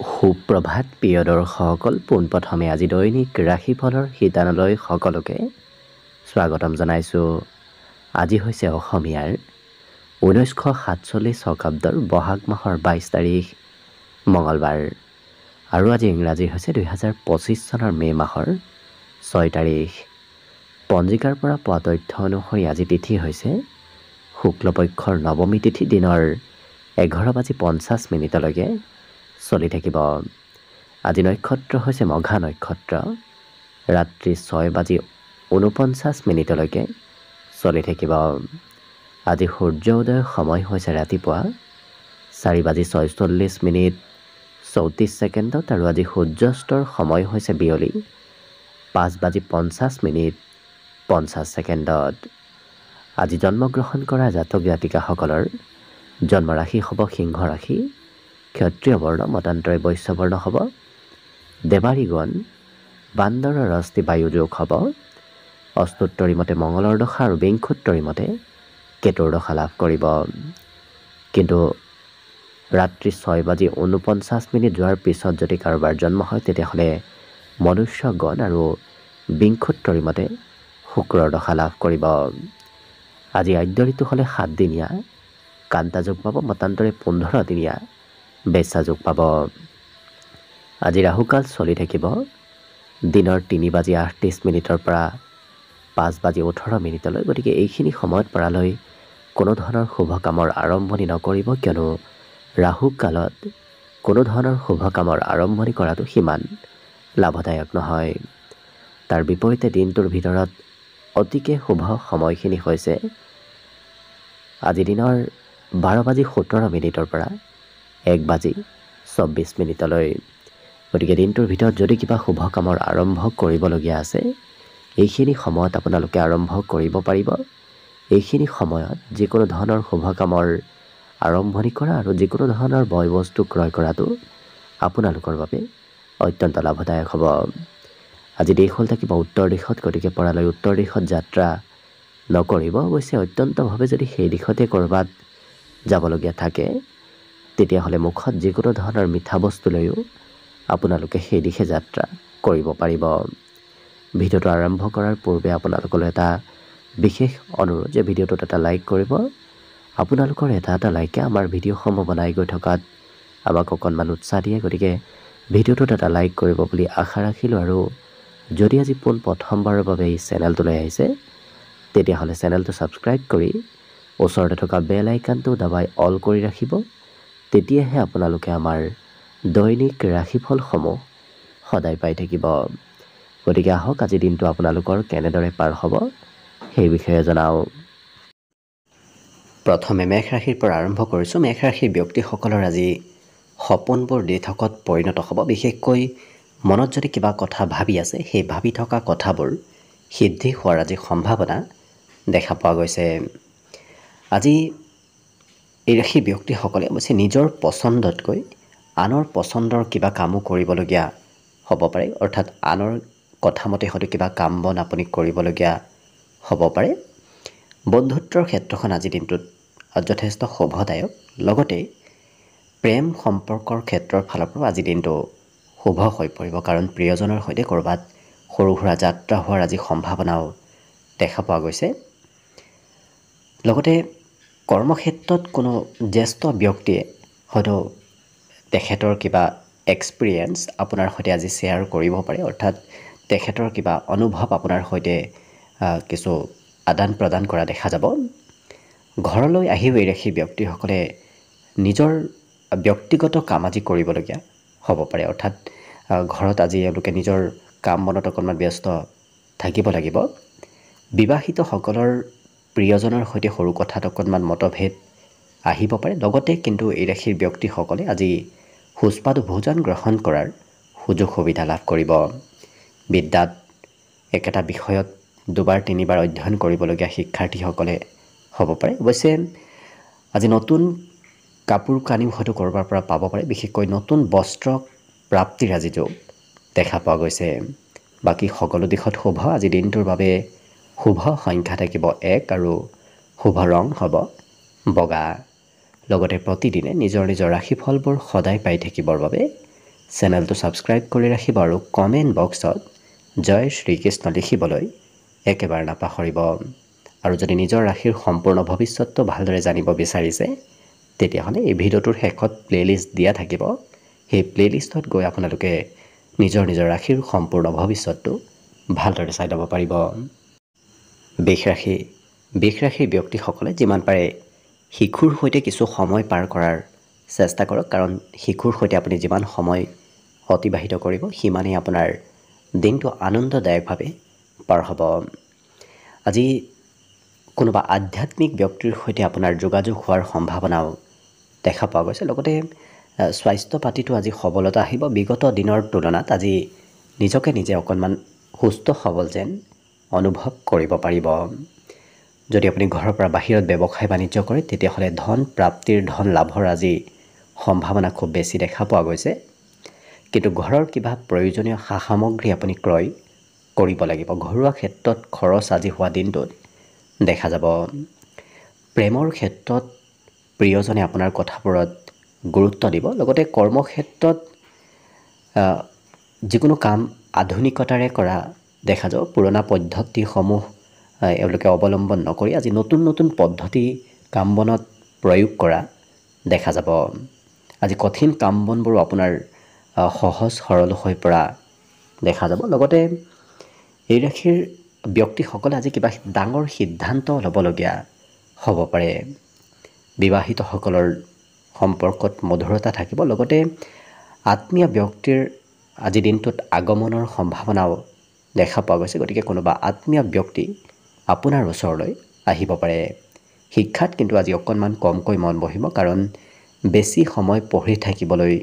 সুপ্ৰভাত প্ৰিয় দৰ্শকসকল, পোনপ্ৰথমে আজি দৈনিক ৰাশিফলৰ শিতানলৈ সকলোকে স্বাগতম জনাইছোঁ। আজি হৈছে অসমীয়াৰ 1947 শকাব্দৰ বহাগ মাহৰ 22 তাৰিখ মঙলবাৰ আৰু আজি ইংৰাজী হৈছে 2025 চনৰ মে' মাহৰ 6 তাৰিখ। পঞ্জিকাৰ পৰা পোৱা তথ্য অনুসৰি আজি তিথি হৈছে শুক্লপক্ষৰ নৱমী তিথি, দিনৰ 11:50 চলি থাকিব। আজি নক্ষত্ৰ হৈছে মঘা নক্ষত্ৰ, ৰাত্ৰি 6:49 চলি থাকিব। আজি সূৰ্য উদয়ৰ সময় হৈছে ৰাতিপুৱা 4:46 আৰু আজি সূৰ্যাস্তৰ সময় হৈছে বিয়লি 5:50 আজি জন্মগ্ৰহণ কৰা জাতক জাতিকাসকলৰ জন্মৰাশি হ'ব সিংহ ৰাশি, ক্ষত্ৰিয় বৰ্ণ, মতান্তৰে বৈশ্য বৰ্ণ হ'ব, দেৱাৰীগণ বান্দৰৰ ৰস্তি বায়ু যোগ হ'ব, অষ্টোত্তৰী মতে মঙলৰ দশা আৰু বিংশোত্তৰী মতে কেতুৰ দশা লাভ কৰিব। কিন্তু ৰাত্ৰি 6:49 যোৱাৰ পিছত যদি কাৰোবাৰ জন্ম হয় তেতিয়াহ'লে মনুষ্যগণ আৰু বিংশোত্তৰী মতে শুক্ৰৰ দশা লাভ কৰিব। আজি আদ্য ঋতু হ'লে 7 দিনীয়া, কান্তা যোগ পাব, মতান্তৰে 15 দিনীয়া বেচা যোগ পাব। আজি ৰাহুকাল চলি থাকিব দিনৰ 3:38 পৰা 5:18। গতিকে এইখিনি সময়ত পৰালৈ কোনো ধৰণৰ শুভ কামৰ আৰম্ভণি নকৰিব, কিয়নো ৰাহুকালত কোনো ধৰণৰ শুভ কামৰ আৰম্ভণি কৰাটো সিমান লাভদায়ক নহয়। তাৰ বিপৰীতে দিনটোৰ ভিতৰত অতিকে শুভ সময়খিনি হৈছে আজি দিনৰ 12:17 পৰা 1:24। গতিকে দিনটোৰ ভিতৰত যদি কিবা শুভ কামৰ আৰম্ভ কৰিবলগীয়া আছে এইখিনি সময়ত আপোনালোকে আৰম্ভ কৰিব পাৰিব। এইখিনি সময়ত যিকোনো ধৰণৰ শুভ কামৰ আৰম্ভণি কৰা আৰু যিকোনো ধৰণৰ বয় বস্তু ক্ৰয় কৰাটো আপোনালোকৰ বাবে অত্যন্ত লাভদায়ক হ'ব। আজি দেশ হ'ল থাকিব উত্তৰ দিশত, গতিকে পৰালৈ উত্তৰ দিশত যাত্ৰা নকৰিব। অৱশ্যে অত্যন্তভাৱে যদি সেই দিশতে ক'ৰবাত যাবলগীয়া থাকে তেতিয়াহ'লে মুখত যিকোনো ধৰণৰ মিঠা বস্তু লৈও আপোনালোকে সেই দিশে যাত্ৰা কৰিব পাৰিব। ভিডিঅ'টো আৰম্ভ কৰাৰ পূৰ্বে আপোনালোকলৈ এটা বিশেষ অনুৰোধ যে ভিডিঅ'টোত এটা লাইক কৰিব। আপোনালোকৰ এটা লাইকে আমাৰ ভিডিঅ'সমূহ বনাই গৈ থকাত আমাক অকণমান উৎসাহ দিয়ে। গতিকে ভিডিঅ'টোত এটা লাইক কৰিব বুলি আশা ৰাখিলোঁ। আৰু যদি আজি প্ৰথমবাৰৰ বাবে এই চেনেলটোলৈ আহিছে তেতিয়াহ'লে চেনেলটো ছাবস্ক্ৰাইব কৰি ওচৰতে থকা বেল আইকনটো দবাই অল কৰি ৰাখিব। তেতিয়াহে আপোনালোকে আমাৰ দৈনিক ৰাশিফলসমূহ সদায় পাই থাকিব। গতিকে আহক আজি দিনটো আপোনালোকৰ কেনেদৰে পাৰ হ'ব সেই বিষয়ে জনাওঁ। প্ৰথমে মেষ ৰাশিৰ পৰা আৰম্ভ কৰিছোঁ। মেষ ৰাশিৰ ব্যক্তিসকলৰ আজি সপোনবোৰ দিঠকত পৰিণত হ'ব। বিশেষকৈ মনত যদি কিবা কথা ভাবি আছে সেই ভাবি থকা কথাবোৰ সিদ্ধি হোৱাৰ আজি সম্ভাৱনা দেখা পোৱা গৈছে। আজি এই ৰাশিৰ ব্যক্তিসকলে অৱশ্যে নিজৰ পচন্দতকৈ আনৰ পচন্দৰ কিবা কামো কৰিবলগীয়া হ'ব পাৰে, অৰ্থাৎ আনৰ কথামতে হয়তো কিবা কাম বন আপুনি কৰিবলগীয়া হ'ব পাৰে। বন্ধুত্বৰ ক্ষেত্ৰখন আজিৰ দিনটোত যথেষ্ট শুভদায়ক। লগতে প্ৰেম সম্পৰ্কৰ ক্ষেত্ৰৰ ফালৰ পৰা আজিৰ দিনটো শুভ হৈ পৰিব, কাৰণ প্ৰিয়জনৰ সৈতে ক'ৰবাত সৰু সুৰা যাত্ৰা হোৱাৰ আজি সম্ভাৱনাও দেখা পোৱা গৈছে। লগতে কৰ্মক্ষেত্ৰত কোনো জ্যেষ্ঠ ব্যক্তিয়ে হয়তো তেখেতৰ কিবা এক্সপিৰিয়েঞ্চ আপোনাৰ সৈতে আজি শ্বেয়াৰ কৰিব পাৰে, অৰ্থাৎ তেখেতৰ কিবা অনুভৱ আপোনাৰ সৈতে কিছু আদান প্ৰদান কৰা দেখা যাব। ঘৰলৈ আহিও এই ৰাশিৰ ব্যক্তিসকলে নিজৰ ব্যক্তিগত কাম আজি কৰিবলগীয়া হ'ব পাৰে, অৰ্থাৎ ঘৰত আজি এওঁলোকে নিজৰ কাম বনত অকণমান ব্যস্ত থাকিব লাগিব। বিবাহিতসকলৰ প্ৰিয়জনৰ সৈতে সৰু কথাত অকণমান মতভেদ আহিব পাৰে। লগতে কিন্তু এই ৰাশিৰ ব্যক্তিসকলে আজি সুস্বাদু ভোজন গ্ৰহণ কৰাৰ সুযোগ সুবিধা লাভ কৰিব। বিদ্যাত একেটা বিষয়ত দুবাৰ তিনিবাৰ অধ্যয়ন কৰিবলগীয়া শিক্ষাৰ্থীসকলে হ'ব পাৰে। অৱশ্যে আজি নতুন কাপোৰ কানিও হয়তো ক'ৰবাৰ পৰা পাব পাৰে, বিশেষকৈ নতুন বস্ত্ৰ প্ৰাপ্তিৰ আজি যোগ দেখা পোৱা গৈছে। বাকী সকলো দিশত শুভ। আজি দিনটোৰ বাবে শুভ সংখ্যা থাকিব 1 আৰু শুভ ৰং হ'ব বগা। লগতে প্ৰতিদিনে নিজৰ নিজৰ ৰাশিফলবোৰ সদায় পাই থাকিবৰ বাবে চেনেলটো ছাবস্ক্ৰাইব কৰি ৰাখিব আৰু কমেণ্ট বক্সত জয় শ্ৰীকৃষ্ণ লিখিবলৈ একেবাৰে নাপাহৰিব। আৰু যদি নিজৰ ৰাশিৰ সম্পূৰ্ণ ভৱিষ্যতটো ভালদৰে জানিব বিচাৰিছে তেতিয়াহ'লে এই ভিডিঅ'টোৰ শেষত প্লে'লিষ্ট দিয়া থাকিব। সেই প্লে'লিষ্টত গৈ আপোনালোকে নিজৰ ৰাশিৰ সম্পূৰ্ণ ভৱিষ্যতটো ভালদৰে চাই ল'ব পাৰিব। বৃষ ৰাশিৰ ব্যক্তিসকলে যিমান পাৰে শিশুৰ সৈতে কিছু সময় পাৰ কৰাৰ চেষ্টা কৰক, কাৰণ শিশুৰ সৈতে আপুনি যিমান সময় অতিবাহিত কৰিব সিমানেই আপোনাৰ দিনটো আনন্দদায়কভাৱে পাৰ হ'ব। আজি কোনোবা আধ্যাত্মিক ব্যক্তিৰ সৈতে আপোনাৰ যোগাযোগ হোৱাৰ সম্ভাৱনাও দেখা পোৱা গৈছে। লগতে স্বাস্থ্য পাতিটো আজি সবলতা আহিব। বিগত দিনৰ তুলনাত আজি নিজকে নিজে অকণমান সুস্থ সবল যেন অনুভৱ কৰিব পাৰিব। যদি আপুনি ঘৰৰ পৰা বাহিৰত ব্যৱসায় বাণিজ্য কৰে তেতিয়াহ'লে ধন প্ৰাপ্তিৰ ধন লাভৰ আজি সম্ভাৱনা খুব বেছি দেখা পোৱা গৈছে। কিন্তু ঘৰৰ কিবা প্ৰয়োজনীয় সা সামগ্ৰী আপুনি ক্ৰয় কৰিব লাগিব। ঘৰুৱা ক্ষেত্ৰত খৰচ আজি হোৱা দিনটোত দেখা যাব। প্ৰেমৰ ক্ষেত্ৰত প্ৰিয়জনে আপোনাৰ কথাবোৰত গুৰুত্ব দিব। লগতে কৰ্মক্ষেত্ৰত যিকোনো কাম আধুনিকতাৰে কৰা দেখা যাব। পুৰণা পদ্ধতিসমূহ এওঁলোকে অৱলম্বন নকৰি আজি নতুন পদ্ধতি কাম বনত প্ৰয়োগ কৰা দেখা যাব। আজি কঠিন কাম বনবোৰো আপোনাৰ সহজ সৰল হৈ পৰা দেখা যাব। লগতে এই ৰাশিৰ ব্যক্তিসকলে আজি কিবা ডাঙৰ সিদ্ধান্ত ল'বলগীয়া হ'ব পাৰে। বিবাহিতসকলৰ সম্পৰ্কত মধুৰতা থাকিব। লগতে আত্মীয় ব্যক্তিৰ আজি দিনটোত আগমনৰ সম্ভাৱনাও দেখা পোৱা গৈছে। গতিকে কোনোবা আত্মীয় ব্যক্তি আপোনাৰ ওচৰলৈ আহিব পাৰে। শিক্ষাত কিন্তু আজি অকণমান কমকৈ মন বহিব, কাৰণ বেছি সময় পঢ়ি থাকিবলৈ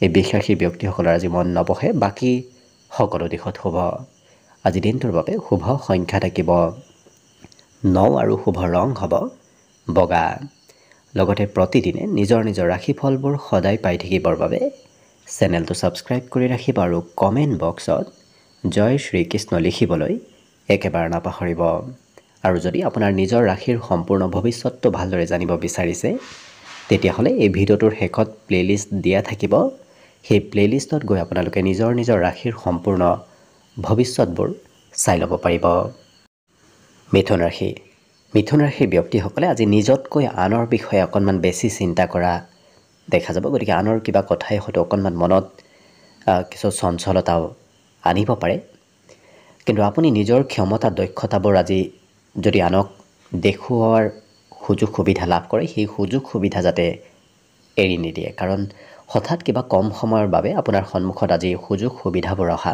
এই বৃষ ৰাশিৰ ব্যক্তিসকলৰ আজি মন নবহে। বাকী সকলো দিশত শুভ। আজি দিনটোৰ বাবে শুভ সংখ্যা থাকিব 9 আৰু শুভ ৰং হ'ব বগা। লগতে প্ৰতিদিনে নিজৰ ৰাশিফলবোৰ সদায় পাই থাকিবৰ বাবে চেনেলটো ছাবস্ক্ৰাইব কৰি ৰাখিব আৰু কমেণ্ট বক্সত জয় শ্ৰীকৃষ্ণ লিখিবলৈ একেবাৰে নাপাহৰিব। আৰু যদি আপোনাৰ নিজৰ ৰাশিৰ সম্পূৰ্ণ ভৱিষ্যতটো ভালদৰে জানিব বিচাৰিছে তেতিয়াহ'লে এই ভিডিঅ'টোৰ শেষত প্লে'লিষ্ট দিয়া থাকিব। সেই প্লে'লিষ্টত গৈ আপোনালোকে নিজৰ ৰাশিৰ সম্পূৰ্ণ ভৱিষ্যতবোৰ চাই ল'ব পাৰিব। মিথুন ৰাশিৰ ব্যক্তিসকলে আজি নিজতকৈ আনৰ বিষয়ে অকণমান বেছি চিন্তা কৰা দেখা যাব। গতিকে আনৰ কিবা কথাই হয়তো অকণমান মনত কিছু চঞ্চলতাও আনিব পাৰে। কিন্তু আপুনি নিজৰ ক্ষমতা দক্ষতাবোৰ আজি যদি আনক দেখুওৱাৰ সুযোগ সুবিধা লাভ কৰে, সেই সুযোগ সুবিধা যাতে এৰি নিদিয়ে, কাৰণ হঠাৎ কিবা কম সময়ৰ বাবে আপোনাৰ সন্মুখত আজি সুযোগ সুবিধাবোৰ অহা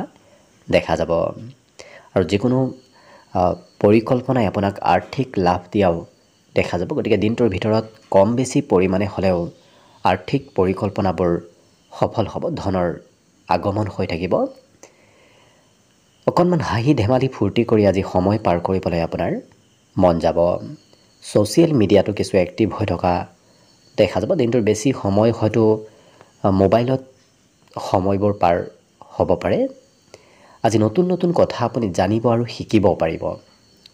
দেখা যাব। আৰু যিকোনো পৰিকল্পনাই আপোনাক আৰ্থিক লাভ দিয়াও দেখা যাব। গতিকে দিনটোৰ ভিতৰত কম বেছি পৰিমাণে হ'লেও আৰ্থিক পৰিকল্পনাবোৰ সফল হ'ব। ধনৰ আগমন হৈ থাকিব। অকণমান হাঁহি ধেমালি ফূৰ্তি কৰি আজি সময় পাৰ কৰিবলৈ আপোনাৰ মন যাব। ছ'চিয়েল মিডিয়াটো কিছু এক্টিভ হৈ থকা দেখা যাব। দিনটোৰ বেছি সময় হয়তো মোবাইলত সময়বোৰ পাৰ হ'ব পাৰে। আজি নতুন কথা আপুনি জানিব আৰু শিকিব পাৰিব।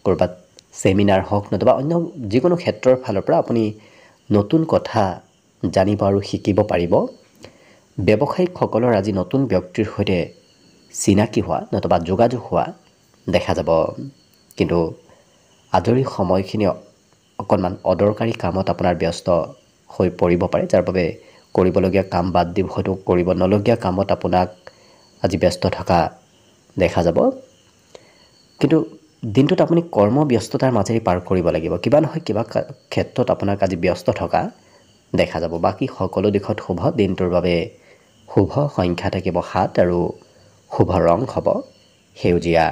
ক'ৰবাত ছেমিনাৰ হওক নতুবা অন্য যিকোনো ক্ষেত্ৰৰ ফালৰ পৰা আপুনি নতুন কথা জানিব আৰু শিকিব পাৰিব। ব্যৱসায়িকসকলৰ আজি নতুন ব্যক্তিৰ সৈতে চিনাকি হোৱা নতুবা যোগাযোগ হোৱা দেখা যাব। কিন্তু আজৰি সময়খিনি অকণমান অদৰকাৰী কামত আপোনাৰ ব্যস্ত হৈ পৰিব পাৰে, যাৰ বাবে কৰিবলগীয়া কাম বাদ দি হয়তো কৰিব নলগীয়া কামত আপোনাক আজি ব্যস্ত থকা দেখা যাব। কিন্তু দিনটোত আপুনি কৰ্মব্যস্ততাৰ মাজেৰে পাৰ কৰিব লাগিব। কিবা নহয় কিবা ক্ষেত্ৰত আপোনাক আজি ব্যস্ত থকা দেখা যাব। বাকী সকলো দিশত শুভ। দিনটোৰ বাবে শুভ সংখ্যা থাকিব 7 আৰু শুভ ৰং হ'ব সেউজীয়া।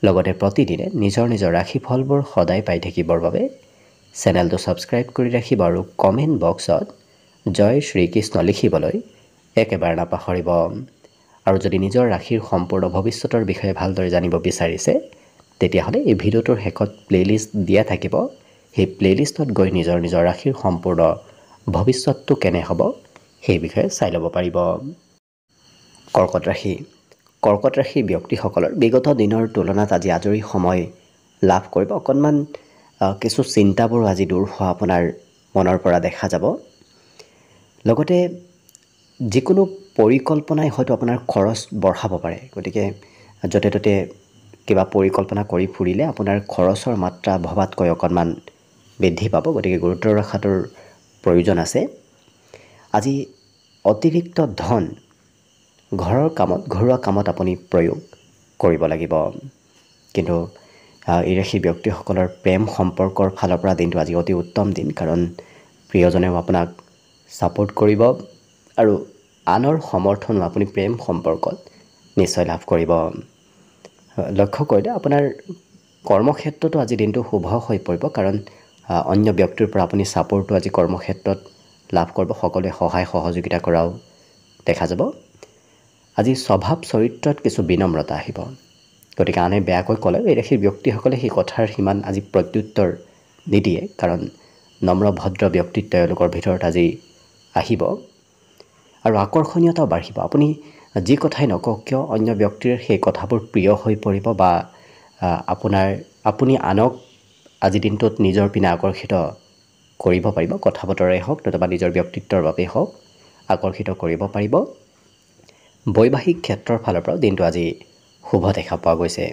লগতে প্ৰতিদিনে নিজৰ ৰাশিফলবোৰ সদায় পাই থাকিবৰ বাবে চেনেলটো ছাবস্ক্ৰাইব কৰি ৰাখিব আৰু কমেণ্ট বক্সত জয় শ্ৰীকৃষ্ণ লিখিবলৈ একেবাৰে নাপাহৰিব। আৰু যদি নিজৰ ৰাশিৰ সম্পূৰ্ণ ভৱিষ্যতৰ বিষয়ে ভালদৰে জানিব বিচাৰিছে তেতিয়াহ'লে এই ভিডিঅ'টোৰ শেষত প্লে'লিষ্ট দিয়া থাকিব। সেই প্লে'লিষ্টত গৈ নিজৰ ৰাশিৰ সম্পূৰ্ণ ভৱিষ্যতটো কেনে হ'ব সেই বিষয়ে চাই ল'ব পাৰিব। কৰ্কট ৰাশিৰ ব্যক্তিসকলৰ বিগত দিনৰ তুলনাত আজি আজৰি সময় লাভ কৰিব। অকণমান কিছু চিন্তাবোৰ আজি দূৰ হোৱা আপোনাৰ মনৰ পৰা দেখা যাব। লগতে যিকোনো পৰিকল্পনাই হয়তো আপোনাৰ খৰচ বঢ়াব পাৰে। গতিকে য'তে ত'তে কিবা পৰিকল্পনা কৰি ফুৰিলে আপোনাৰ খৰচৰ মাত্ৰা ভবাতকৈ অকণমান বৃদ্ধি পাব। গতিকে গুৰুত্ব ৰখাটোৰ প্ৰয়োজন আছে। আজি অতিৰিক্ত ধন ঘৰুৱা কামত আপুনি প্ৰয়োগ কৰিব লাগিব। কিন্তু এই ৰাশি ব্যক্তিসকলৰ প্ৰেম সম্পৰ্কৰ ফালৰ পৰা দিনটো আজি অতি উত্তম দিন, কাৰণ প্ৰিয়জনেও আপোনাক ছাপোৰ্ট কৰিব আৰু আনৰ সমৰ্থনো আপুনি প্ৰেম সম্পৰ্কত নিশ্চয় লাভ কৰিব। লক্ষ্য কৰিলে আপোনাৰ কৰ্মক্ষেত্ৰতো আজি দিনটো শুভ হৈ পৰিব, কাৰণ অন্য ব্যক্তিৰ পৰা আপুনি ছাপোৰ্টটো আজি কৰ্মক্ষেত্ৰত লাভ কৰিব। সকলোৱে সহায় সহযোগিতা কৰাও দেখা যাব। আজি স্বভাৱ চৰিত্ৰত কিছু বিনম্ৰতা আহিব। গতিকে আনে বেয়াকৈ ক'লেও এই ৰাশিৰ ব্যক্তিসকলে সেই কথাৰ সিমান আজি প্ৰত্যুত্তৰ নিদিয়ে, কাৰণ নম্ৰ ভদ্ৰ ব্যক্তিত্ব তেওঁলোকৰ ভিতৰত আজি আহিব আৰু আকৰ্ষণীয়তাও বাঢ়িব। আপুনি যি কথাই নকওক কিয় অন্য ব্যক্তিৰ সেই কথাবোৰ প্ৰিয় হৈ পৰিব, বা আপুনি আনক আজি দিনটোত নিজৰ পিনে আকৰ্ষিত কৰিব পাৰিব। কথা বতৰাই হওক নতুবা নিজৰ ব্যক্তিত্বৰ বাবেই হওক আকৰ্ষিত কৰিব পাৰিব। বৈবাহিক ক্ষেত্ৰৰ ফালৰ পৰাও দিনটো আজি শুভ দেখা পোৱা গৈছে।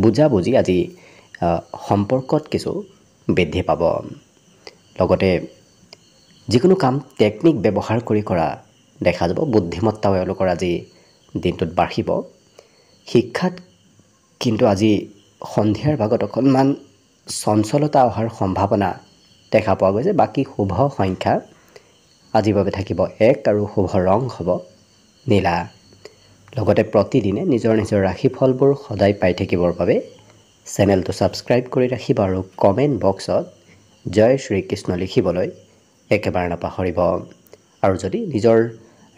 বুজাবুজি আজি সম্পৰ্কত কিছু বৃদ্ধি পাব। লগতে যিকোনো কাম টেকনিক ব্যৱহাৰ কৰি কৰা দেখা যাব। বুদ্ধিমত্তাও এওঁলোকৰ আজি দিনটোত বাঢ়িব। শিক্ষাত কিন্তু আজি সন্ধিয়াৰ ভাগত অকণমান চঞ্চলতা অহাৰ সম্ভাৱনা দেখা পোৱা গৈছে। বাকী শুভ সংখ্যা আজিৰ বাবে থাকিব 1 আৰু শুভ ৰং হ'ব নীলা। লগতে প্ৰতিদিনে নিজৰ নিজৰ ৰাশিফলবোৰ সদায় পাই থাকিবৰ বাবে চেনেলটো ছাবস্ক্ৰাইব কৰি ৰাখিব আৰু কমেণ্ট বক্সত জয় শ্ৰীকৃষ্ণ লিখিবলৈ একেবাৰে নাপাহৰিব। আৰু যদি নিজৰ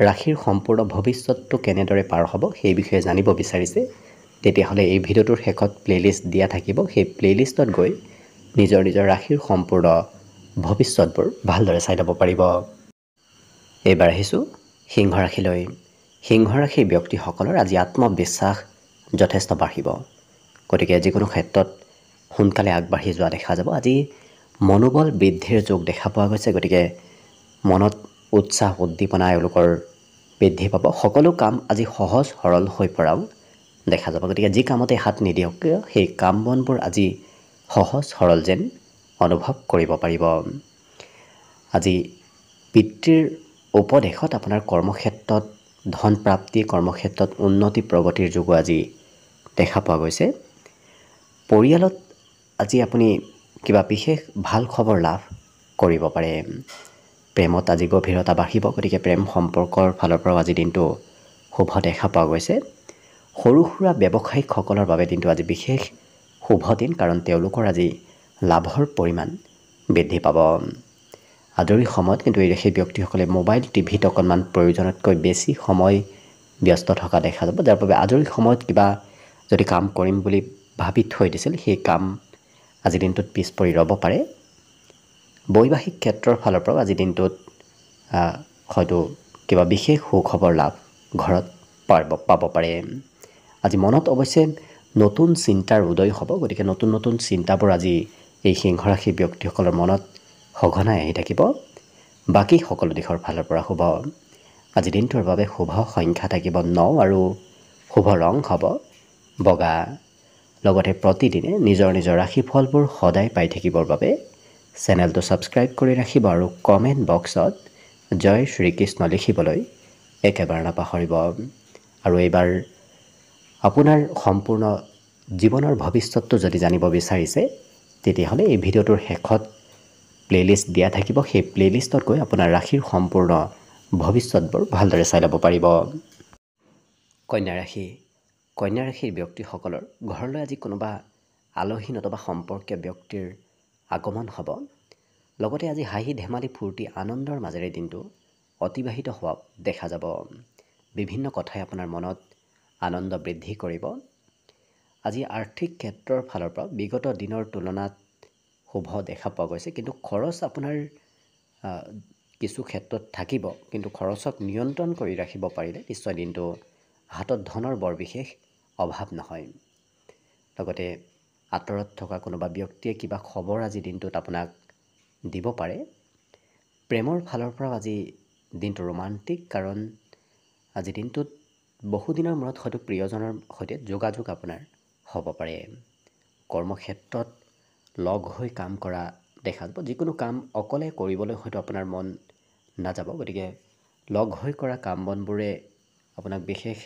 ৰাশিৰ সম্পূৰ্ণ ভৱিষ্যতটো কেনেদৰে পাৰ হ'ব সেই বিষয়ে জানিব বিচাৰিছে, তেতিয়াহ'লে এই ভিডিঅ'টোৰ শেষত প্লে'লিষ্ট দিয়া থাকিব। সেই প্লে'লিষ্টত গৈ নিজৰ নিজৰ ৰাশিৰ সম্পূৰ্ণ ভৱিষ্যতবোৰ ভালদৰে চাই ল'ব পাৰিব। এইবাৰ আহিছোঁ সিংহ ৰাশিলৈ। সিংহ ৰাশিৰ ব্যক্তিসকলৰ আজি আত্মবিশ্বাস যথেষ্ট বাঢ়িব। গতিকে যিকোনো ক্ষেত্ৰত সোনকালে আগবাঢ়ি যোৱা দেখা যাব। আজি মনোবল বৃদ্ধিৰ যোগ দেখা পোৱা গৈছে। গতিকে মনত উৎসাহ উদ্দীপনা এওঁলোকৰ বৃদ্ধি পাব। সকলো কাম আজি সহজ সৰল হৈ পৰাও দেখা যাব। গতিকে যি কামতে হাত নিদিয়ক কিয় সেই কাম বনবোৰ আজি সহজ সৰল যেন অনুভৱ কৰিব পাৰিব। আজি পিতৃৰ উপদেশত আপোনাৰ কৰ্মক্ষেত্ৰত ধন প্ৰাপ্তি, কৰ্মক্ষেত্ৰত উন্নতি প্ৰগতিৰ যোগো আজি দেখা পোৱা গৈছে। পৰিয়ালত আজি আপুনি কিবা বিশেষ ভাল খবৰ লাভ কৰিব পাৰে। প্ৰেমত আজি গভীৰতা বাঢ়িব। গতিকে প্ৰেম সম্পৰ্কৰ ফালৰ পৰাও আজি দিনটো শুভ দেখা পোৱা গৈছে। সৰু সুৰা ব্যৱসায়িকসকলৰ বাবে দিনটো আজি বিশেষ শুভ দিন, কাৰণ তেওঁলোকৰ আজি লাভৰ পৰিমাণ বৃদ্ধি পাব। আজৰি সময়ত কিন্তু এই ৰাশিৰ ব্যক্তিসকলে মোবাইল টিভিত অকণমান প্ৰয়োজনতকৈ বেছি সময় ব্যস্ত থকা দেখা যাব, যাৰ বাবে আজৰি সময়ত কিবা যদি কাম কৰিম বুলি ভাবি থৈ দিছিল সেই কাম আজি দিনটোত পিছ পৰি ৰ'ব পাৰে। বৈবাহিক ক্ষেত্ৰৰ ফালৰ পৰাও আজি দিনটোত হয়তো কিবা বিশেষ সুখবৰ লাভ ঘৰত পাব পাৰে। আজি মনত অৱশ্যে নতুন চিন্তাৰ উদয় হ'ব। গতিকে নতুন নতুন চিন্তাবোৰ আজি এই সিংহ ৰাশিৰ ব্যক্তিসকলৰ মনত সঘনাই আহি থাকিব। বাকী সকলো দিশৰ ফালৰ পৰা শুভ। আজি দিনটোৰ বাবে শুভ সংখ্যা থাকিব 9 আৰু শুভ ৰং হ'ব বগা। লগতে প্ৰতিদিনে নিজৰ নিজৰ ৰাশিফলবোৰ সদায় পাই থাকিবৰ বাবে চেনেলটো ছাবস্ক্ৰাইব কৰি ৰাখিব আৰু কমেণ্ট বক্সত জয় শ্ৰীকৃষ্ণ লিখিবলৈ একেবাৰে নাপাহৰিব। আৰু এইবাৰ আপোনাৰ সম্পূৰ্ণ জীৱনৰ ভৱিষ্যতটো যদি জানিব বিচাৰিছে, তেতিয়াহ'লে এই ভিডিঅ'টোৰ শেষত প্লে'লিষ্ট দিয়া থাকিব। সেই প্লে'লিষ্টত গৈ আপোনাৰ ৰাশিৰ সম্পূৰ্ণ ভৱিষ্যতবোৰ ভালদৰে চাই ল'ব পাৰিব। কন্যা ৰাশি। কন্যা ৰাশিৰ ব্যক্তিসকলৰ ঘৰলৈ আজি কোনোবা আলহী নতুবা সম্পৰ্কীয় ব্যক্তিৰ আগমন হ'ব। লগতে আজি হাঁহি ধেমালি ফূৰ্তি আনন্দৰ মাজেৰে দিনটো অতিবাহিত হোৱা দেখা যাব। বিভিন্ন কথাই আপোনাৰ মনত আনন্দ বৃদ্ধি কৰিব। আজি আৰ্থিক ক্ষেত্ৰৰ ফালৰ পৰা বিগত দিনৰ তুলনাত শুভ দেখা পোৱা গৈছে, কিন্তু খৰচ আপোনাৰ কিছু ক্ষেত্ৰত থাকিব, কিন্তু খৰচক নিয়ন্ত্ৰণ কৰি ৰাখিব পাৰিলে নিশ্চয় দিনটো হাতত ধনৰ বৰ বিশেষ অভাৱ নহয়। লগতে আঁতৰত থকা কোনোবা ব্যক্তিয়ে কিবা খবৰ আজি দিনটোত আপোনাক দিব পাৰে। প্ৰেমৰ ফালৰ পৰাও আজি দিনটো ৰোমান্টিক, কাৰণ আজি দিনটোত বহুদিনৰ মূৰত হয়তো প্ৰিয়জনৰ সৈতে যোগাযোগ আপোনাৰ হ'ব পাৰে। কৰ্মক্ষেত্ৰত লগ হৈ কাম কৰা দেখা যাব। যিকোনো কাম অকলে কৰিবলৈ হয়তো আপোনাৰ মন নাযাব, গতিকে লগ হৈ কৰা কাম বনবোৰে আপোনাক বিশেষ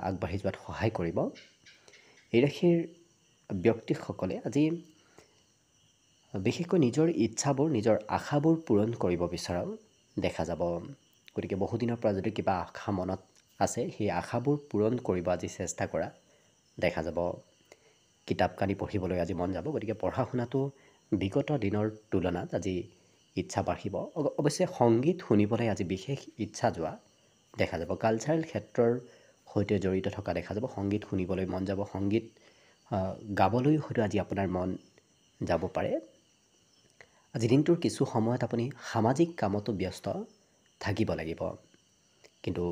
আগবাঢ়ি যোৱাত সহায় কৰিব। এই ৰাশিৰ ব্যক্তিসকলে আজি বিশেষকৈ নিজৰ ইচ্ছাবোৰ, নিজৰ আশাবোৰ পূৰণ কৰিব বিচৰাও দেখা যাব। গতিকে বহুদিনৰ পৰা যদি কিবা আশা মনত আছে, সেই আশাবোৰ পূৰণ কৰিব আজি চেষ্টা কৰা দেখা যাব। কিতাপ কানি পঢ়িবলৈ আজি মন যাব, গতিকে পঢ়া শুনাটো বিগত দিনৰ তুলনাত আজি ইচ্ছা বাঢ়িব। অৱশ্যে সংগীত শুনিবলৈ আজি বিশেষ ইচ্ছা যোৱা দেখা যাব। কালচাৰেল ক্ষেত্ৰৰ সৈতে জড়িত থকা দেখা যাব। সংগীত শুনিবলৈ মন যাব, সংগীত গাবলৈ হয়তো আজি আপোনাৰ মন যাব পাৰে। আজি দিনটোৰ কিছু সময়ত আপুনি সামাজিক কামতো ব্যস্ত থাকিব লাগিব। কিন্তু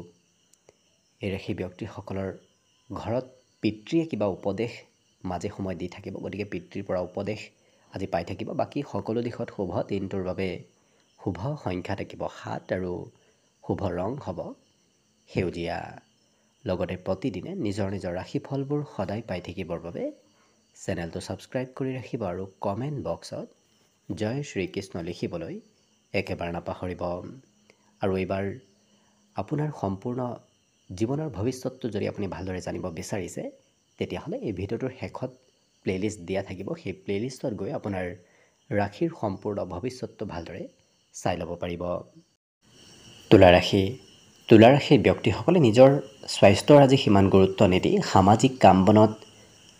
এই ৰাশি ব্যক্তিসকলৰ ঘৰত পিতৃয়ে কিবা উপদেশ মাজে সময় দি থাকিব, গতিকে পিতৃৰ পৰা উপদেশ আজি পাই থাকিব। বাকী সকলো দিশত শুভ। দিনটোৰ বাবে শুভ সংখ্যা থাকিব 7 আৰু শুভ ৰং হ'ব সেউজীয়া। লগতে প্ৰতিদিনে নিজৰ নিজৰ ৰাশিফলবোৰ সদায় পাই থাকিবৰ বাবে চেনেলটো ছাবস্ক্ৰাইব কৰি ৰাখিব আৰু কমেণ্ট বক্সত জয় শ্ৰীকৃষ্ণ লিখিবলৈ একেবাৰে নাপাহৰিব। আৰু এইবাৰ আপোনাৰ সম্পূৰ্ণ জীৱনৰ ভৱিষ্যতটো যদি আপুনি ভালদৰে জানিব বিচাৰিছে, তেতিয়াহ'লে এই ভিডিঅ'টোৰ শেষত প্লে'লিষ্ট দিয়া থাকিব। সেই প্লে'লিষ্টত গৈ আপোনাৰ ৰাশিৰ সম্পূৰ্ণ ভৱিষ্যতটো ভালদৰে চাই ল'ব পাৰিব। তুলা ৰাশিৰ ব্যক্তিসকলে নিজৰ স্বাস্থ্যৰ আজি সিমান গুৰুত্ব নিদি সামাজিক কাম বনত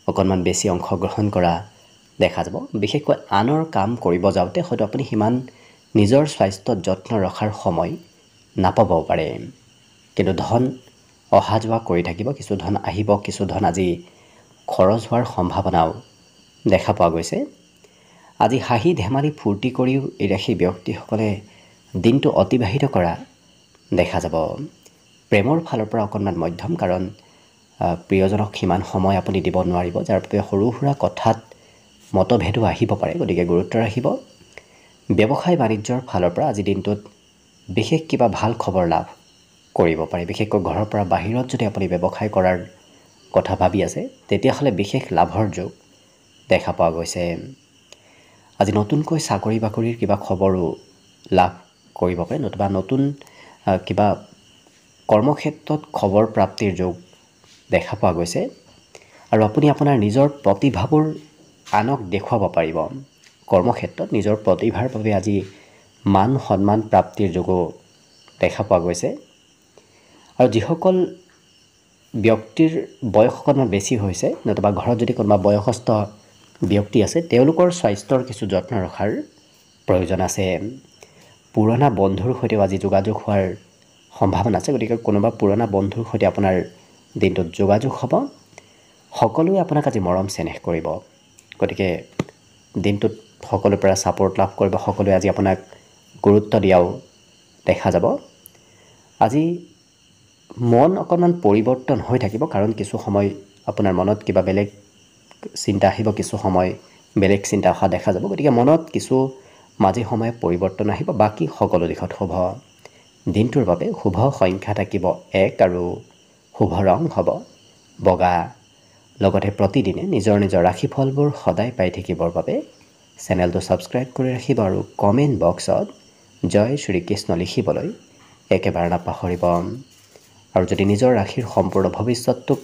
অকণমান বেছি অংশগ্ৰহণ কৰা দেখা যাব। বিশেষকৈ আনৰ কাম কৰিব যাওঁতে হয়তো আপুনি সিমান নিজৰ স্বাস্থ্যত যত্ন ৰখাৰ সময় নাপাবও পাৰে। কিন্তু ধন অহা যোৱা কৰি থাকিব, কিছু ধন আহিব, কিছু ধন আজি খৰচ হোৱাৰ সম্ভাৱনাও দেখা পোৱা গৈছে। আজি হাঁহি ধেমালি ফূৰ্তি কৰিও এই ৰাশিৰ ব্যক্তিসকলে দিনটো অতিবাহিত কৰা দেখা যাব। প্ৰেমৰ ফালৰ পৰা অকণমান মধ্যম, কাৰণ প্ৰিয়জনক সিমান সময় আপুনি দিব নোৱাৰিব, যাৰ বাবে সৰু সুৰা কথাত মতভেদো আহিব পাৰে, গতিকে গুৰুত্ব ৰাখিব। ব্যৱসায় বাণিজ্যৰ ফালৰ পৰা আজি দিনটোত বিশেষ কিবা ভাল খবৰ লাভ কৰিব পাৰে। বিশেষকৈ ঘৰৰ পৰা বাহিৰত যদি আপুনি ব্যৱসায় কৰাৰ কথা ভাবি আছে, তেতিয়াহ'লে বিশেষ লাভৰ যোগ দেখা পোৱা গৈছে। আজি নতুনকৈ চাকৰি বাকৰিৰ কিবা খবৰো লাভ কৰিব পাৰে, নতুবা নতুন কিবা কৰ্মক্ষেত্ৰত খবৰ প্ৰাপ্তিৰ যোগ দেখা পোৱা গৈছে। আৰু আপুনি আপোনাৰ নিজৰ প্ৰতিভাবোৰ আনক দেখুৱাব পাৰিব। কৰ্মক্ষেত্ৰত নিজৰ প্ৰতিভাৰ বাবে আজি মান সন্মান প্ৰাপ্তিৰ যোগো দেখা পোৱা গৈছে। আৰু যিসকল ব্যক্তিৰ বয়স অকণমান বেছি হৈছে, নতুবা ঘৰত যদি কোনোবা বয়সস্থ ব্যক্তি আছে, তেওঁলোকৰ স্বাস্থ্যৰ কিছু যত্ন ৰখাৰ প্ৰয়োজন আছে। পুৰণা বন্ধুৰ সৈতেও আজি যোগাযোগ হোৱাৰ সম্ভাৱনা আছে, গতিকে কোনোবা পুৰণা বন্ধুৰ সৈতে আপোনাৰ দিনটোত যোগাযোগ হ'ব। সকলোৱে আপোনাক আজি মৰম চেনেহ কৰিব, গতিকে দিনটোত সকলোৰে পৰা ছাপোৰ্ট লাভ কৰিব। সকলোৱে আজি আপোনাক গুৰুত্ব দিয়াও দেখা যাব। আজি মন অকণমান পৰিৱৰ্তন হৈ থাকিব, কাৰণ কিছু সময় আপোনাৰ মনত কিবা বেলেগ চিন্তা আহিব, কিছু সময় বেলেগ চিন্তা অহা দেখা যাব। গতিকে মনত কিছু মাজে সময়ে পৰিৱৰ্তন আহিব। বাকী সকলো দিশত শুভ। দিনটোৰ বাবে শুভ সংখ্যা থাকিব 1 আৰু শুভ ৰং হ'ব বগা। লগতে প্ৰতিদিনে নিজৰ নিজৰ ৰাশিফলবোৰ সদায় পাই থাকিবৰ বাবে চেনেলটো ছাবস্ক্ৰাইব কৰি ৰাখিব আৰু কমেণ্ট বক্সত জয় শ্ৰীকৃষ্ণ লিখিবলৈ একেবাৰে নাপাহৰিব। আৰু যদি নিজৰ ৰাশিৰ সম্পূৰ্ণ ভৱিষ্যতটোক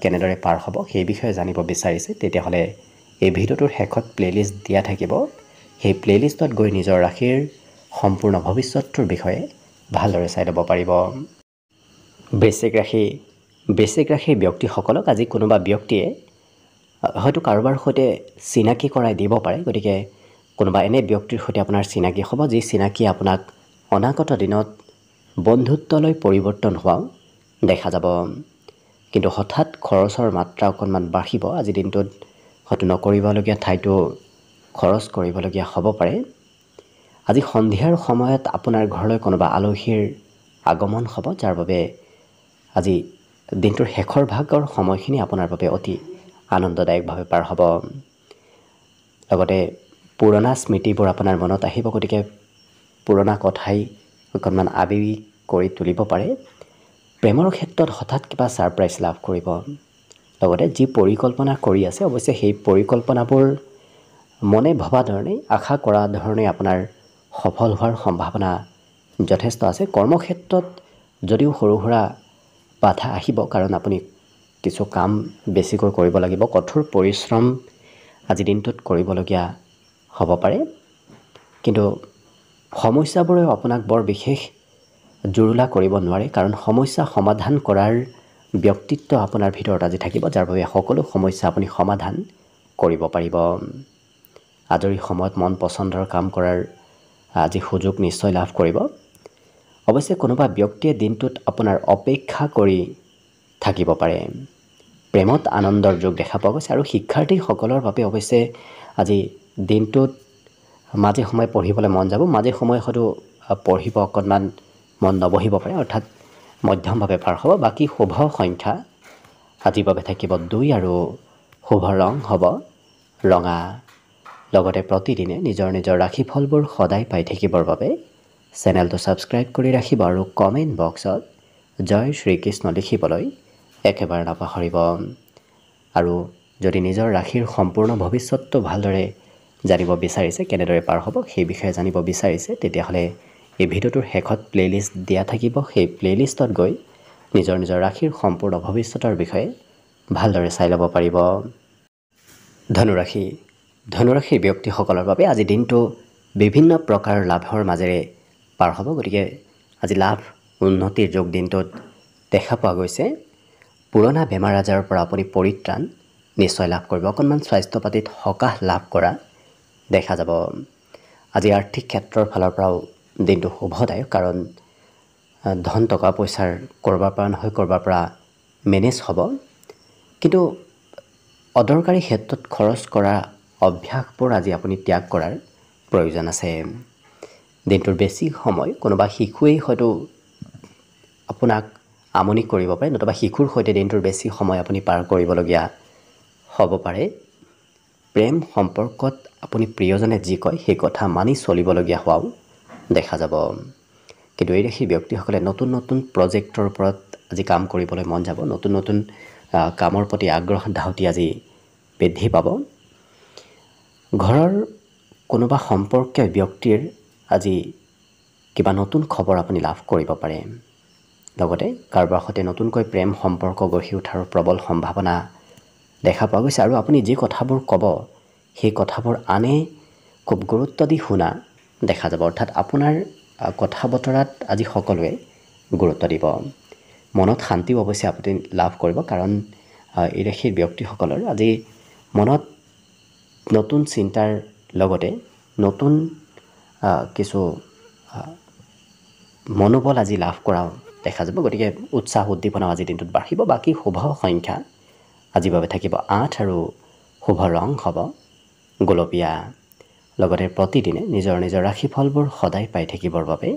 কেনেদৰে পাৰ হ'ব সেই বিষয়ে জানিব বিচাৰিছে, তেতিয়াহ'লে এই ভিডিঅ'টোৰ শেষত প্লে'লিষ্ট দিয়া থাকিব। সেই প্লে'লিষ্টত গৈ নিজৰ ৰাশিৰ সম্পূৰ্ণ ভৱিষ্যতটোৰ বিষয়ে ভালদৰে চাই ল'ব পাৰিব। বৃশ্চিক ৰাশিৰ ব্যক্তিসকলক আজি কোনোবা ব্যক্তিয়ে হয়তো কাৰোবাৰ সৈতে চিনাকি কৰাই দিব পাৰে, গতিকে কোনোবা এনে ব্যক্তিৰ সৈতে আপোনাৰ চিনাকি হ'ব, যি চিনাকিয়ে আপোনাক অনাগত দিনত বন্ধুত্বলৈ পৰিৱৰ্তন হোৱাও দেখা যাব। কিন্তু হঠাৎ খৰচৰ মাত্ৰা অকণমান বাঢ়িব। আজি দিনটোত হয়তো নকৰিবলগীয়া ঠাইতো খৰচ কৰিবলগীয়া হ'ব পাৰে। আজি সন্ধিয়াৰ সময়ত আপোনাৰ ঘৰলৈ কোনোবা আলহীৰ আগমন হ'ব, যাৰ বাবে আজি দিনটোৰ শেষৰ ভাগৰ সময়খিনি আপোনাৰ বাবে অতি আনন্দদায়কভাৱে পাৰ হ'ব। লগতে পুৰণা স্মৃতিবোৰ আপোনাৰ মনত আহিব, গতিকে পুৰণা কথাই অকণমান আবেগিক কৰি তুলিব পাৰে। প্ৰেমৰ ক্ষেত্ৰত হঠাৎ কিবা ছাৰপ্ৰাইজ লাভ কৰিব লগতে যি পৰিকল্পনা কৰি আছে অৱশ্যে সেই পৰিকল্পনাবোৰ মনে ভবা ধৰণে আশা কৰা ধৰণে আপোনাৰ সফল হোৱাৰ সম্ভাৱনা যথেষ্ট আছে কৰ্মক্ষেত্ৰত যদিও সৰু সুৰা বাধা আহিব কাৰণ আপুনি কিছু কাম বেছিকৈ কৰিব লাগিব কঠোৰ পৰিশ্ৰম আজি দিনটোত কৰিবলগীয়া হ'ব পাৰে কিন্তু সমস্যাবোৰে আপোনাক বৰ বিশেষ জুৰুলা কৰিব নোৱাৰে কাৰণ সমস্যা সমাধান কৰাৰ ব্যক্তিত্ব আপোনাৰ ভিতৰত আজি থাকিব যাৰ বাবে সকলো সমস্যা আপুনি সমাধান কৰিব পাৰিব আজৰি সময়ত মন পছন্দৰ কাম কৰাৰ আজি সুযোগ নিশ্চয় লাভ কৰিব অৱশ্যে কোনোবা ব্যক্তিয়ে দিনটোত আপোনাৰ অপেক্ষা কৰি থাকিব পাৰে প্ৰেমত আনন্দৰ যোগ দেখা পোৱা গৈছে আৰু শিক্ষাৰ্থীসকলৰ বাবে অৱশ্যে আজি দিনটোত মাজে সময়ে পঢ়িবলৈ মন যাব মাজে সময়ে হয়তো পঢ়িব অকণমান মন নবহিব পাৰে অৰ্থাৎ মধ্যমভাৱে পাৰ হ'ব বাকী শুভ সংখ্যা আজিৰ বাবে থাকিব 2 আৰু শুভ ৰং হ'ব ৰঙা লগতে প্ৰতিদিনে নিজৰ নিজৰ ৰাশিফলবোৰ সদায় পাই থাকিবৰ বাবে চেনেলটো ছাবস্ক্ৰাইব কৰি ৰাখিব আৰু কমেণ্ট বক্সত জয় শ্ৰীকৃষ্ণ লিখিবলৈ একেবাৰে নাপাহৰিব আৰু যদি নিজৰ ৰাশিৰ সম্পূৰ্ণ ভৱিষ্যতটো ভালদৰে জানিব বিচাৰিছে কেনেদৰে পাৰ হ'ব সেই বিষয়ে জানিব বিচাৰিছে তেতিয়াহ'লে এই ভিডিঅ'টোৰ শেষত প্লেলিষ্ট দিয়া থাকিব সেই প্লেলিষ্টত গৈ নিজৰ নিজৰ ৰাশিৰ সম্পূৰ্ণ ভৱিষ্যতৰ বিষয়ে ভালদৰে চাই ল'ব পাৰিব ধনুৰাশিৰ ব্যক্তিসকলৰ বাবে আজি দিনটো বিভিন্ন প্ৰকাৰৰ লাভৰ মাজেৰে পাৰ হ'ব গতিকে আজি লাভ উন্নতিৰ যোগ দিনটোত দেখা পোৱা গৈছে পুৰণা বেমাৰ আজাৰৰ পৰা আপুনি পৰিত্ৰাণ নিশ্চয় লাভ কৰিব অকণমান স্বাস্থ্য পাতিত সকাহ লাভ কৰা দেখা যাব আজি আৰ্থিক ক্ষেত্ৰৰ ফালৰ পৰাও দিনটো শুভদায়ক কাৰণ ধন টকা পইচাৰ কৰবাৰ পৰা নহয় কৰবাৰ পৰা মেনেজ হ'ব কিন্তু অদৰকাৰী ক্ষেত্ৰত খৰচ কৰা অভ্যাসবোৰ আজি আপুনি ত্যাগ কৰাৰ প্ৰয়োজন আছে দিনটোৰ বেছি সময় কোনোবা শিশুৱেই হয়তো আপোনাক আমনি কৰিব পাৰে নতুবা শিশুৰ সৈতে দিনটোৰ বেছি সময় আপুনি পাৰ কৰিবলগীয়া হ'ব পাৰে প্ৰেম সম্পৰ্কত আপুনি প্ৰিয়জনে যি কয় সেই কথা মানি চলিবলগীয়া হোৱাও দেখা যাব কিন্তু এই ৰাশিৰ ব্যক্তিসকলে নতুন নতুন প্ৰজেক্টৰ ওপৰত আজি কাম কৰিবলৈ মন যাব নতুন নতুন কামৰ প্ৰতি আগ্ৰহ ধাউতি আজি বৃদ্ধি পাব ঘৰৰ কোনোবা সম্পৰ্কীয় ব্যক্তিৰ আজি কিবা নতুন খবৰ আপুনি লাভ কৰিব পাৰে লগতে কাৰোবাৰ সৈতে নতুনকৈ প্ৰেম সম্পৰ্ক গঢ়ি উঠাৰ প্ৰবল সম্ভাৱনা দেখা পোৱা গৈছে আৰু আপুনি যি কথাবোৰ ক'ব সেই কথাবোৰ আনে খুব গুৰুত্ব দি শুনা দেখা যাব অৰ্থাৎ আপোনাৰ কথা বতৰাত আজি সকলোৱে গুৰুত্ব দিব মনত শান্তিও অৱশ্যে আপুনি লাভ কৰিব কাৰণ এই ৰাশিৰ ব্যক্তিসকলৰ আজি মনত নতুন চিন্তাৰ লগতে নতুন কিছু মনোবল আজি লাভ কৰা দেখা যাব গতিকে উৎসাহ উদ্দীপনা আজি দিনটোত বাঢ়িব বাকী শুভ সংখ্যা আজিৰ বাবে থাকিব 8 আৰু শুভ ৰং হ'ব গোলপীয়া লগতে প্ৰতিদিনে নিজৰ নিজৰ ৰাশিফলবোৰ সদায় পাই থাকিবৰ বাবে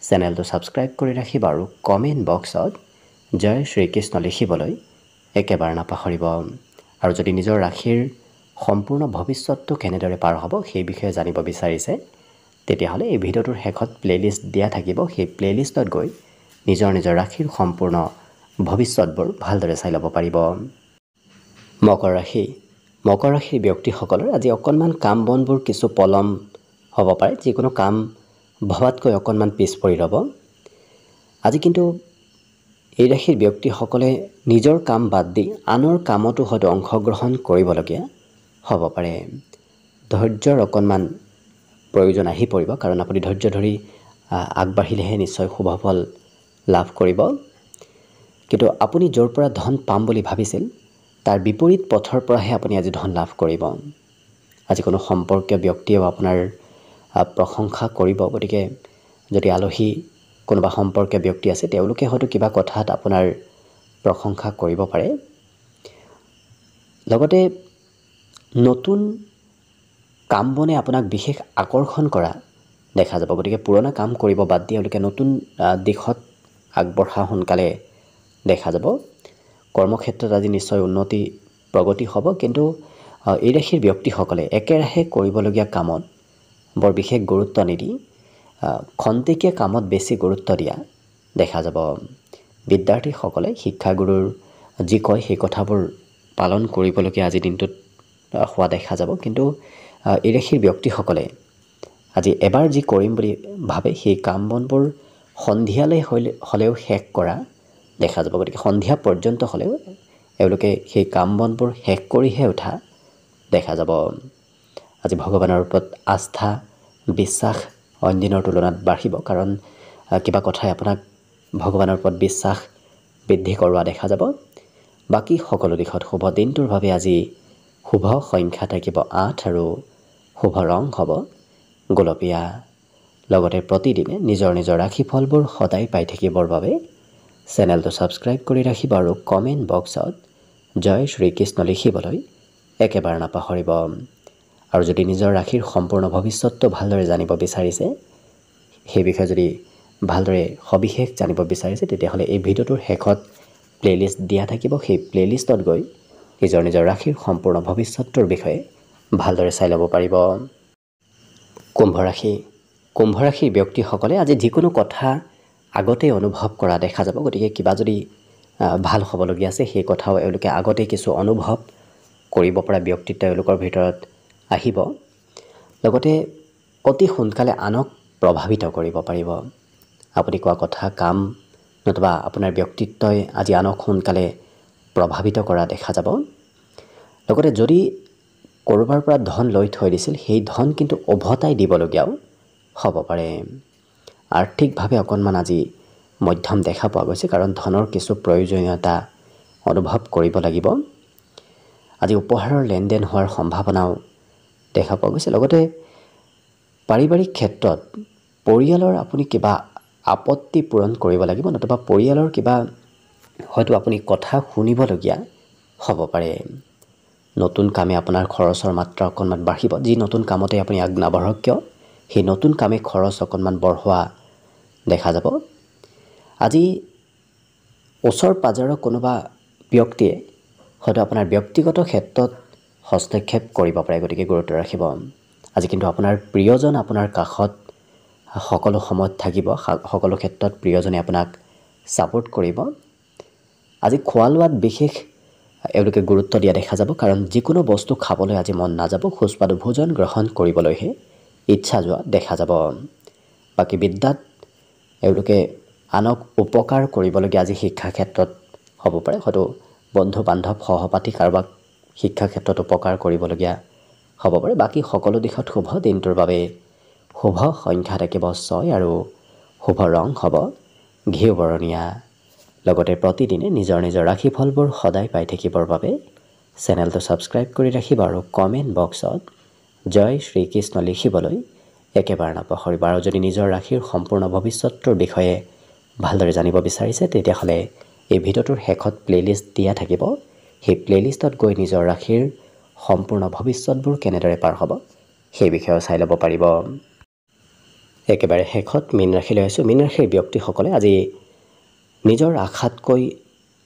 চেনেলটো ছাবস্ক্ৰাইব কৰি ৰাখিব আৰু কমেণ্ট বক্সত জয় শ্ৰীকৃষ্ণ লিখিবলৈ একেবাৰে নাপাহৰিব আৰু যদি নিজৰ ৰাশিৰ সম্পূৰ্ণ ভৱিষ্যতটো কেনেদৰে পাৰ হ'ব সেই বিষয়ে জানিব বিচাৰিছে তেতিয়াহ'লে এই ভিডিঅ'টোৰ শেষত প্লেলিষ্ট দিয়া থাকিব সেই প্লেলিষ্টত গৈ নিজৰ নিজৰ ৰাশিৰ সম্পূৰ্ণ ভৱিষ্যতবোৰ ভালদৰে চাই ল'ব পাৰিব মকৰ ৰাশিৰ ব্যক্তিসকলৰ আজি অকণমান কাম বনবোৰ কিছু পলম হ'ব পাৰে যিকোনো কাম ভবাতকৈ অকণমান পিছ পৰি ৰ'ব আজি কিন্তু এই ৰাশিৰ ব্যক্তিসকলে নিজৰ কাম বাদ দি আনৰ কামতো হয়তো অংশগ্ৰহণ কৰিবলগীয়া হ'ব পাৰে ধৈৰ্যৰ অকণমান প্ৰয়োজন আহি পৰিব কাৰণ আপুনি ধৈৰ্য ধৰি আগবাঢ়িলেহে নিশ্চয় শুভ ফল লাভ কৰিব কিন্তু আপুনি য'ৰ পৰা ধন পাম বুলি ভাবিছিল তাৰ বিপৰীত পথৰ পৰাহে আপুনি আজি ধন লাভ কৰিব আজি কোনো সম্পৰ্কীয় ব্যক্তিয়েও আপোনাৰ প্ৰশংসা কৰিব গতিকে যদি আলহী কোনোবা সম্পৰ্কীয় ব্যক্তি আছে তেওঁলোকে হয়তো কিবা কথাত আপোনাৰ প্ৰশংসা কৰিব পাৰে লগতে নতুন কাম বনে আপোনাক বিশেষ আকৰ্ষণ কৰা দেখা যাব গতিকে পুৰণা কাম কৰিব বাদ দি তেওঁলোকে নতুন দিশত আগবঢ়া সোনকালে দেখা যাব কৰ্মক্ষেত্ৰত আজি নিশ্চয় উন্নতি প্ৰগতি হ'ব কিন্তু এই ৰাশিৰ ব্যক্তিসকলে একেৰাহে কৰিবলগীয়া কামত বৰ বিশেষ গুৰুত্ব নিদি খন্তেকীয়া কামত বেছি গুৰুত্ব দিয়া দেখা যাব বিদ্যাৰ্থীসকলে শিক্ষাগুৰুৰ যি কয় সেই কথাবোৰ পালন কৰিবলগীয়া আজিৰ দিনটোত হোৱা দেখা যাব। কিন্তু এই ৰাশিৰ ব্যক্তিসকলে আজি এবাৰ যি কৰিম বুলি ভাবে সেই কাম বনবোৰ সন্ধিয়ালৈ হ'লেও শেষ কৰা দেখা যাব। গতিকে সন্ধিয়া পৰ্যন্ত হ'লেও এওঁলোকে সেই কাম বনবোৰ শেষ কৰিহে উঠা দেখা যাব। আজি ভগৱানৰ ওপৰত আস্থা বিশ্বাস অইন দিনৰ তুলনাত বাঢ়িব, কাৰণ কিবা কথাই আপোনাক ভগৱানৰ ওপৰত বিশ্বাস বৃদ্ধি কৰোৱা দেখা যাব। বাকী সকলো দিশত শুভ দিনটোৰ বাবে আজি শুভ সংখ্যা থাকিব 8 আৰু শুভ ৰং হ'ব গোলপীয়া। লগতে প্ৰতিদিনে নিজৰ নিজৰ ৰাশিফলবোৰ সদায় পাই থাকিবৰ বাবে চেনেলটো ছাবস্ক্ৰাইব কৰি ৰাখিব আৰু কমেণ্ট বক্সত জয় শ্ৰীকৃষ্ণ লিখিবলৈ একেবাৰে নাপাহৰিব। আৰু যদি নিজৰ ৰাশিৰ সম্পূৰ্ণ ভৱিষ্যতটো ভালদৰে জানিব বিচাৰিছে, সেই বিষয়ে যদি ভালদৰে সবিশেষ জানিব বিচাৰিছে, তেতিয়াহ'লে এই ভিডিঅ'টোৰ শেষত প্লেলিষ্ট দিয়া থাকিব। সেই প্লেলিষ্টত গৈ নিজৰ নিজৰ ৰাশিৰ সম্পূৰ্ণ ভৱিষ্যতটোৰ বিষয়ে ভালদৰে চাই ল'ব পাৰিব। কুম্ভ ৰাশিৰ ব্যক্তিসকলে আজি যিকোনো কথা আগতেই অনুভৱ কৰা দেখা যাব। গতিকে কিবা যদি ভাল হ'বলগীয়া আছে সেই কথাও এওঁলোকে আগতেই কিছু অনুভৱ কৰিব পৰা ব্যক্তিত্ব এওঁলোকৰ ভিতৰত আহিব। লগতে অতি সোনকালে আনক প্ৰভাৱিত কৰিব পাৰিব। আপুনি কোৱা কথা কাম নতুবা আপোনাৰ ব্যক্তিত্বই আজি আনক সোনকালে প্ৰভাৱিত কৰা দেখা যাব। লগতে যদি ক'ৰবাৰ পৰা ধন লৈ থৈ দিছিল সেই ধন কিন্তু উভতাই দিবলগীয়াও হ'ব পাৰে। আৰ্থিকভাৱে অকণমান আজি মধ্যম দেখা পোৱা গৈছে, কাৰণ ধনৰ কিছু প্ৰয়োজনীয়তা অনুভৱ কৰিব লাগিব। আজি উপহাৰৰ লেনদেন হোৱাৰ সম্ভাৱনাও দেখা পোৱা গৈছে। লগতে পাৰিবাৰিক ক্ষেত্ৰত পৰিয়ালৰ আপুনি কিবা আপত্তি পূৰণ কৰিব লাগিব, নতুবা পৰিয়ালৰ কিবা হয়তো আপুনি কথা শুনিবলগীয়া হ'ব পাৰে। নতুন কামে আপোনাৰ খৰচৰ মাত্ৰা অকণমান বাঢ়িব। যি নতুন কামতে আপুনি আগ নাবাঢ়ক কিয় সেই নতুন কামে খৰচ অকণমান বঢ়োৱা দেখা যাব। আজি ওচৰ পাজৰৰ কোনোবা ব্যক্তিয়ে হয়তো আপোনাৰ ব্যক্তিগত ক্ষেত্ৰত হস্তক্ষেপ কৰিব পাৰে, গতিকে গুৰুত্ব ৰাখিব। আজি কিন্তু আপোনাৰ প্ৰিয়জন আপোনাৰ কাষত সকলো সময়ত থাকিব, সকলো ক্ষেত্ৰত প্ৰিয়জনে আপোনাক ছাপোৰ্ট কৰিব। আজি খোৱা লোৱাত বিশেষ এওঁলোকে গুৰুত্ব দিয়া দেখা যাব, কাৰণ যিকোনো বস্তু খাবলৈ আজি মন নাযাব, সুস্বাদু ভোজন গ্ৰহণ কৰিবলৈহে ইচ্ছা যোৱা দেখা যাব। বাকী বিদ্যাত এওঁলোকে আনক উপকাৰ কৰিবলগীয়া আজি শিক্ষা ক্ষেত্ৰত হ'ব পাৰে। হয়তো বন্ধু বান্ধৱ সহপাঠী কাৰোবাক শিক্ষা ক্ষেত্ৰত উপকাৰ কৰিবলগীয়া হ'ব পাৰে। বাকী সকলো দিশত শুভ দিনটোৰ বাবে শুভ সংখ্যা থাকিব 6 আৰু শুভ ৰং হ'ব ঘিউ বৰণীয়া। লগতে প্ৰতিদিনে নিজৰ নিজৰ ৰাশিফলবোৰ সদায় পাই থাকিবৰ বাবে চেনেলটো ছাবস্ক্ৰাইব কৰি ৰাখিব আৰু কমেণ্ট বক্সত জয় শ্ৰীকৃষ্ণ লিখিবলৈ একেবাৰে নাপাহৰিব। আৰু যদি নিজৰ ৰাশিৰ সম্পূৰ্ণ ভৱিষ্যতটোৰ বিষয়ে ভালদৰে জানিব বিচাৰিছে, তেতিয়াহ'লে এই ভিডিঅ'টোৰ শেষত প্লেলিষ্ট দিয়া থাকিব। সেই প্লেলিষ্টত গৈ নিজৰ ৰাশিৰ সম্পূৰ্ণ ভৱিষ্যতবোৰ কেনেদৰে পাৰ হ'ব সেই বিষয়েও চাই ল'ব পাৰিব। একেবাৰে শেষত মীন ৰাশিলৈ আহিছোঁ। মীন ৰাশিৰ ব্যক্তিসকলে আজি নিজৰ আশাতকৈ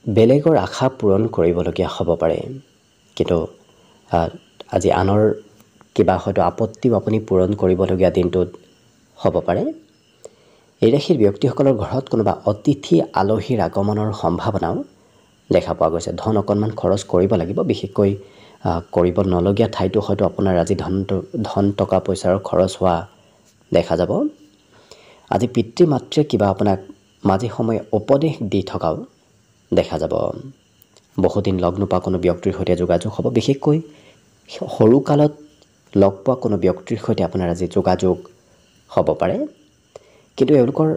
বেলেগৰ আশা পূৰণ কৰিবলগীয়া হ'ব পাৰে, কিন্তু আজি আনৰ কিবা হয়তো আপত্তিও আপুনি পূৰণ কৰিবলগীয়া দিনটোত হ'ব পাৰে। এই ৰাশিৰ ব্যক্তিসকলৰ ঘৰত কোনোবা অতিথি আলহীৰ আগমনৰ সম্ভাৱনাও দেখা পোৱা গৈছে। ধন অকণমান খৰচ কৰিব লাগিব, বিশেষকৈ কৰিব নলগীয়া ঠাইতো হয়তো আপোনাৰ আজি ধন টকা পইচাৰ খৰচ হোৱা দেখা যাব। আজি পিতৃ মাতৃয়ে কিবা আপোনাক মাজে সময়ে উপদেশ দি থকাও দেখা যাব। বহুদিন লগ নোপোৱা কোনো ব্যক্তিৰ সৈতে যোগাযোগ হ'ব, বিশেষকৈ সৰুকালত লগ পোৱা কোনো ব্যক্তিৰ সৈতে আপোনাৰ আজি যোগাযোগ হ'ব পাৰে। কিন্তু এওঁলোকৰ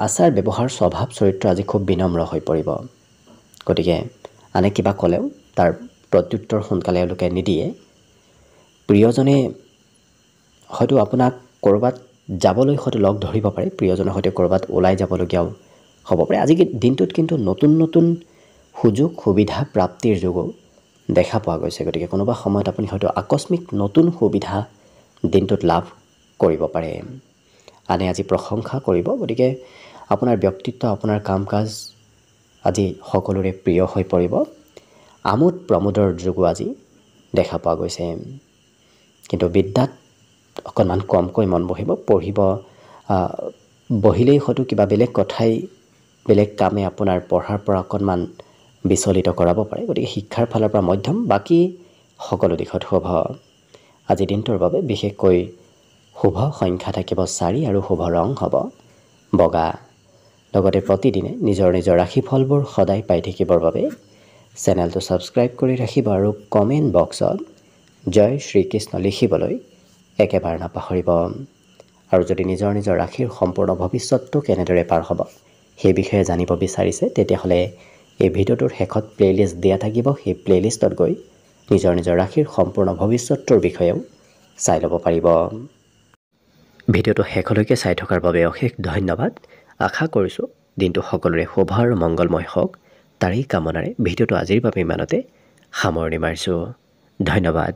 আচাৰ ব্যৱহাৰ স্বভাৱ চৰিত্ৰ আজি খুব বিনম্ৰ হৈ পৰিব। গতিকে আনে কিবা ক'লেও তাৰ প্ৰত্যুত্তৰ সোনকালে এওঁলোকে নিদিয়ে। প্ৰিয়জনে হয়তো আপোনাক ক'ৰবাত যাবলৈ হয়তো লগ ধৰিব পাৰে, প্ৰিয়জনৰ সৈতে ক'ৰবাত ওলাই যাবলগীয়াও হ'ব পাৰে। আজি দিনটোত কিন্তু নতুন নতুন সুযোগ সুবিধা প্ৰাপ্তিৰ যোগো দেখা পোৱা গৈছে। গতিকে কোনোবা সময়ত আপুনি হয়তো আকস্মিক নতুন সুবিধা দিনটোত লাভ কৰিব পাৰে। আনে আজি প্ৰশংসা কৰিব, গতিকে আপোনাৰ ব্যক্তিত্ব আপোনাৰ কাম কাজ আজি সকলোৰে প্ৰিয় হৈ পৰিব। আমোদ প্ৰমোদৰ যোগো আজি দেখা পোৱা গৈছে। কিন্তু বিদ্যাত অকণমান কমকৈ মন বহিব, বহিলেই হয়তো কিবা বেলেগ কথাই বেলেগ কামে আপোনাৰ পঢ়াৰ পৰা অকণমান বিচলিত কৰাব পাৰে। গতিকে শিক্ষাৰ ফালৰ পৰা মধ্যম, বাকী সকলো দিশত শুভ। আজি দিনটোৰ বাবে বিশেষকৈ শুভ সংখ্যা থাকিব 4 আৰু শুভ ৰং হ'ব বগা। লগতে প্ৰতিদিনে নিজৰ নিজৰ ৰাশিফলবোৰ সদায় পাই থাকিবৰ বাবে চেনেলটো ছাবস্ক্ৰাইব কৰি ৰাখিব আৰু কমেণ্ট বক্সত জয় শ্ৰীকৃষ্ণ লিখিবলৈ একেবাৰে নাপাহৰিব। আৰু যদি নিজৰ নিজৰ ৰাশিৰ সম্পূৰ্ণ ভৱিষ্যতটো কেনেদৰে পাৰ হ'ব সেই বিষয়ে জানিব বিচাৰিছে, তেতিয়াহ'লে এই ভিডিঅ'টোৰ শেষত প্লে'লিষ্ট দিয়া থাকিব। সেই প্লে'লিষ্টত গৈ নিজৰ নিজৰ ৰাশিৰ সম্পূৰ্ণ ভৱিষ্যতটোৰ বিষয়েও চাই ল'ব পাৰিব। ভিডিঅ'টো শেষলৈকে চাই থকাৰ বাবে অশেষ ধন্যবাদ। আশা কৰিছোঁ দিনটো সকলোৰে শুভ আৰু মংগলময় হওক, তাৰেই কামনাৰে ভিডিঅ'টো আজিৰ বাবে ইমানতে সামৰণি মাৰিছোঁ। ধন্যবাদ।